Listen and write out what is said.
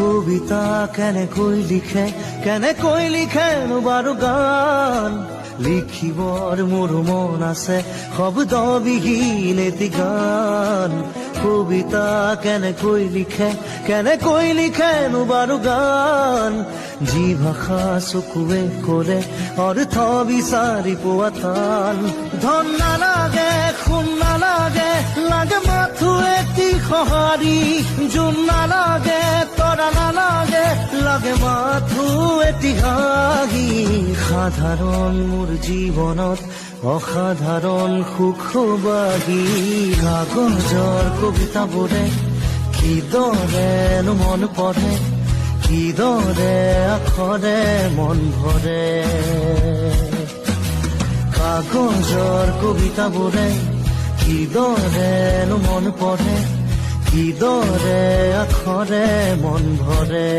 কবিতা কেনেকৈ লিখেনো বাৰু গান লিখিবৰ মোৰ মন আছে শব্দবিহীন এটি গান কবিতা কেনেকৈ লিখেনো বাৰু গান যি ভাষা চকুৱে কৰে অৰ্থ বিচাৰি পোৱা টান ধন নালাগে সোণ নালাগে লাগে মাথো এটি সঁহাৰি জোন নালাগে তৰা নালাগে লাগে মাথো এটি হাঁহি সাধাৰণ মোৰ জীৱনত অসাধাৰণ সুখবাহী কাগজৰ কবিতাবোৰে কিদৰেনো মন পঢ়ে কিদৰে আখৰে মন ভৰে কাগজৰ কবিতাবোৰে কিদৰেনো মন পঢ়ে কিদৰে আখৰে মন ভৰে